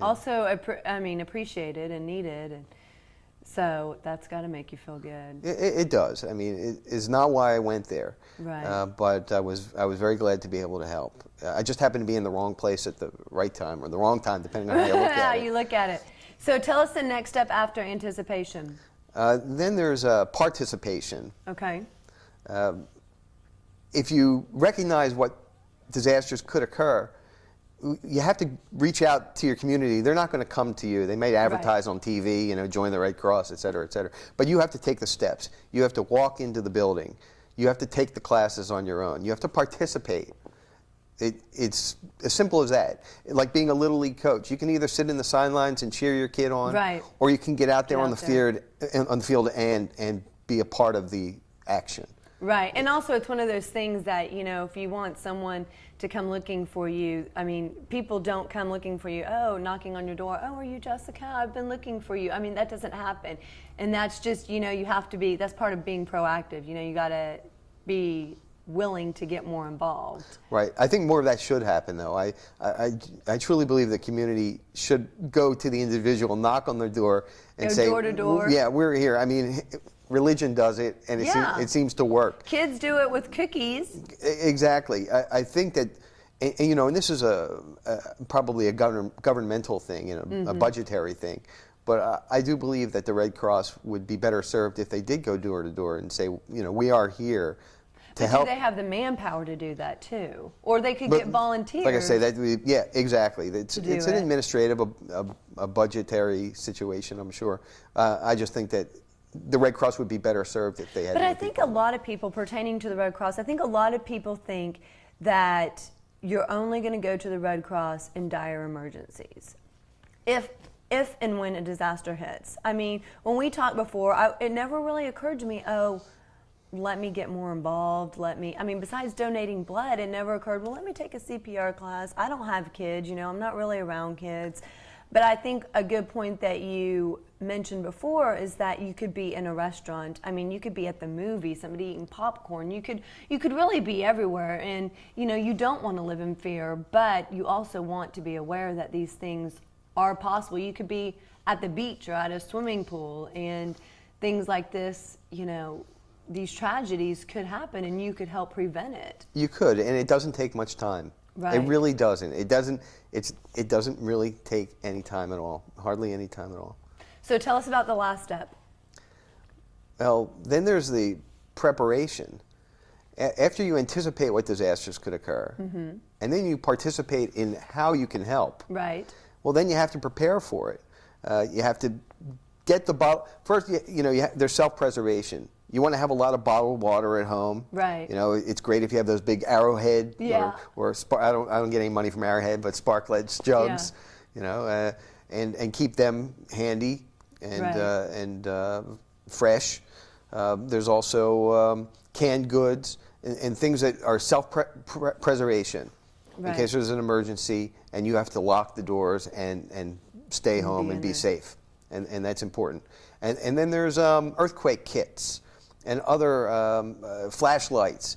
also, appreciated and needed. And so that's got to make you feel good. It does. I mean, it is not why I went there. Right. But I was very glad to be able to help. I just happened to be in the wrong place at the right time, or the wrong time, depending on how you look at it. You look at it. So tell us the next step after anticipation. Then there's participation. Okay. If you recognize what disasters could occur, you have to reach out to your community. They're not going to come to you. They may advertise on TV, join the Red Cross, et cetera, et cetera. But you have to take the steps. You have to walk into the building. You have to take the classes on your own. You have to participate. It's as simple as that. Like being a Little League coach. You can either sit in the sidelines and cheer your kid on, or you can get out there on the field and be a part of the action. Right, and also it's one of those things that, if you want someone to come looking for you, people don't come looking for you, knocking on your door, are you Jessica? I've been looking for you. That doesn't happen. And that's just, you have to be, that's part of being proactive. You got to be willing to get more involved. Right. I think more of that should happen, though. I truly believe the community should go to the individual, knock on their door, and say, door to door. Yeah, we're here. Religion does it, and it seems to work. Kids do it with cookies. Exactly. I think that, and this is probably a governmental thing, a budgetary thing. But I do believe that the Red Cross would be better served if they did go door to door and say, we are here to help. Do they have the manpower to do that too? Or they could get volunteers. Like I say, exactly. It's an administrative, a budgetary situation, I'm sure. I just think that the Red Cross would be better served if they had. But I think a lot of people, pertaining to the Red Cross, I think a lot of people think that you're only going to go to the Red Cross in dire emergencies. If and when a disaster hits. When we talked before, it never really occurred to me, let me get more involved, besides donating blood, it never occurred, let me take a CPR class. I don't have kids, I'm not really around kids. But I think a good point that you mentioned before is that you could be in a restaurant. You could be at the movie, somebody eating popcorn. You could really be everywhere. And, you don't want to live in fear, but you also want to be aware that these things are possible. You could be at the beach or at a swimming pool, and things like this, these tragedies could happen, and you could help prevent it. You could, and it doesn't take much time. Right. It really doesn't. It doesn't really take any time at all. Hardly any time at all. So tell us about the last step. Well, then there's the preparation. After you anticipate what disasters could occur, and then you participate in how you can help. Right. Well, then you have to prepare for it. You have to get the bottle. First, there's self-preservation. You want to have a lot of bottled water at home. Right. It's great if you have those big Arrowhead or I don't get any money from Arrowhead, but Sparkletts jugs. And keep them handy and fresh. There's also canned goods and things that are self-preservation in case there's an emergency and you have to lock the doors and stay home and be safe. And that's important. And then there's earthquake kits and other flashlights,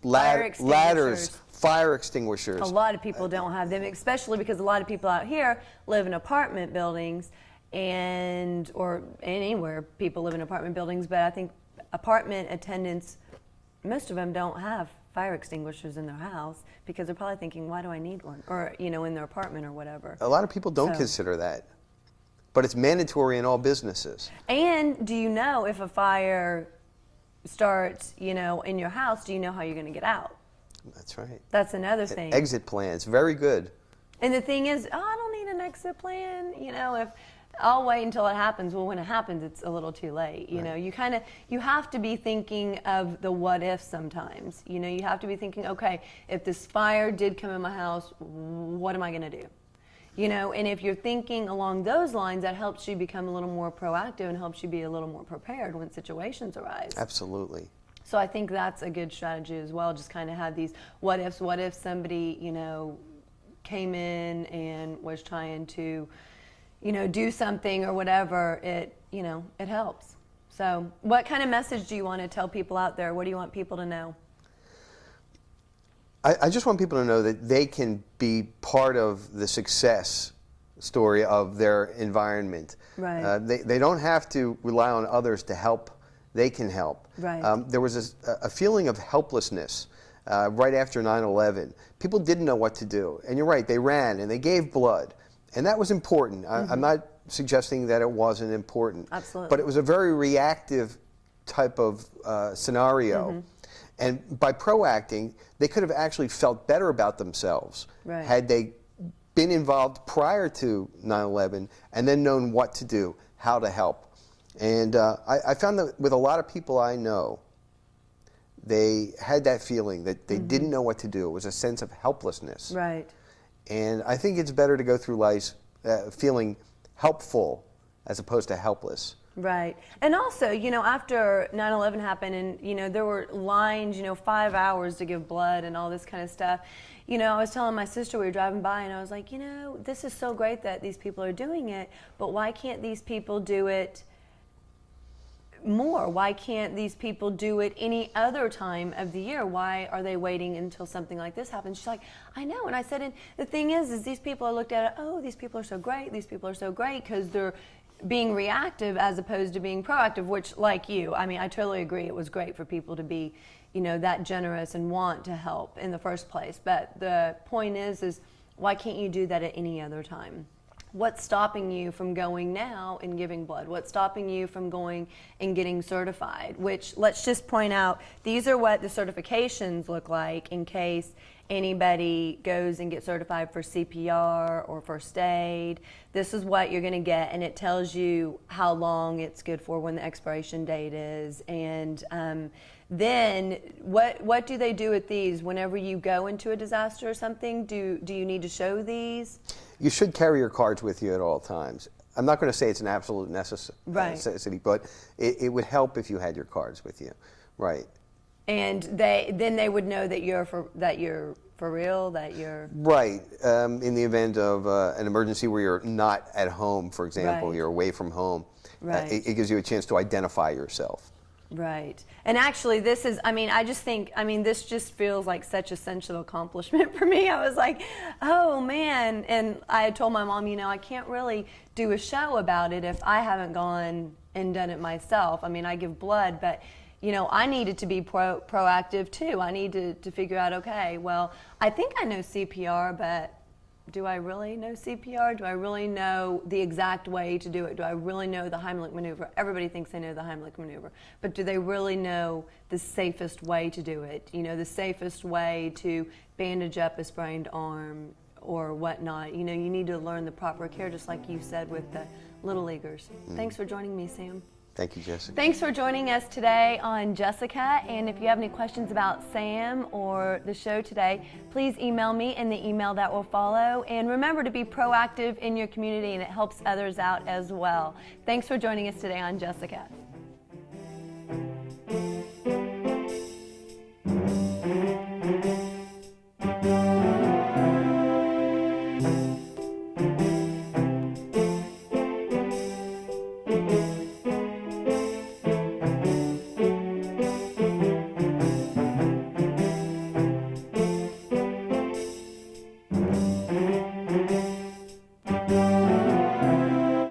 ladders, fire extinguishers. A lot of people don't have them, especially because a lot of people out here live in apartment buildings or anywhere people live in apartment buildings, but I think apartment attendants, most of them don't have fire extinguishers in their house because they're probably thinking, why do I need one? Or, in their apartment or whatever. A lot of people don't consider that. But it's mandatory in all businesses. And do you know if a fire starts, in your house, do you know how you're going to get out? That's right. That's another thing. Exit plans, very good. And the thing is, I don't need an exit plan. If I'll wait until it happens. Well, when it happens, it's a little too late. You have to be thinking of the what if sometimes. You have to be thinking, okay, if this fire did come in my house, what am I going to do? And if you're thinking along those lines, that helps you become a little more proactive and helps you be a little more prepared when situations arise. Absolutely. So I think that's a good strategy as well, just kind of have these what ifs. What if somebody, came in and was trying to, do something or whatever, it helps. So what kind of message do you want to tell people out there? What do you want people to know? I just want people to know that they can be part of the success story of their environment. Right. They don't have to rely on others to help. They can help. Right. There was a feeling of helplessness right after 9/11. People didn't know what to do. And you're right, they ran and they gave blood. And that was important. I'm not suggesting that it wasn't important. Absolutely. But it was a very reactive type of scenario. And by proacting, they could have actually felt better about themselves had they been involved prior to 9/11 and then known what to do, how to help. And I found that with a lot of people I know, they had that feeling that they didn't know what to do. It was a sense of helplessness. Right. And I think it's better to go through life feeling helpful as opposed to helpless. Right. And also, you know, after 9/11 happened and, you know, there were lines, you know, 5 hours to give blood and all this kind of stuff. You know, I was telling my sister, we were driving by and I was like, you know, this is so great that these people are doing it, but why can't these people do it more? Why can't these people do it any other time of the year? Why are they waiting until something like this happens? She's like, I know. And I said, and the thing is these people are looked at, oh, these people are so great. These people are so great because they're being reactive as opposed to being proactive, which, like you, I mean, I totally agree. It was great for people to be, you know, that generous and want to help in the first place. But the point is why can't you do that at any other time? What's stopping you from going now and giving blood? What's stopping you from going and getting certified? Which, let's just point out, these are what the certifications look like in case anybody goes and gets certified for CPR or first aid. This is what you're going to get, and it tells you how long it's good for, when the expiration date is, and then what do they do with these whenever you go into a disaster or something? Do you need to show these? You should carry your cards with you at all times. I'm not going to say it's an absolute necessity, but it would help if you had your cards with you, right? And then they would know that you're for real, that you're right. In the event of an emergency where you're not at home, for example, you're away from home. Right. It gives you a chance to identify yourself. Right. And actually, this is, I mean, this just feels like such a sense of accomplishment for me. I was like, oh, man. And I had told my mom, you know, I can't really do a show about it if I haven't gone and done it myself. I mean, I give blood, but, you know, I needed to be proactive, too. I needed to figure out, okay, well, I think I know CPR, but do I really know CPR? Do I really know the exact way to do it? Do I really know the Heimlich maneuver? Everybody thinks they know the Heimlich maneuver, but do they really know the safest way to do it? You know, the safest way to bandage up a sprained arm or whatnot. You know, you need to learn the proper care, just like you said with the Little Leaguers. Thanks for joining me, Sam. Thank you, Jessica. Thanks for joining us today on Jessica. And if you have any questions about Sam or the show today, please email me in the email that will follow. And remember to be proactive in your community, and it helps others out as well. Thanks for joining us today on Jessica.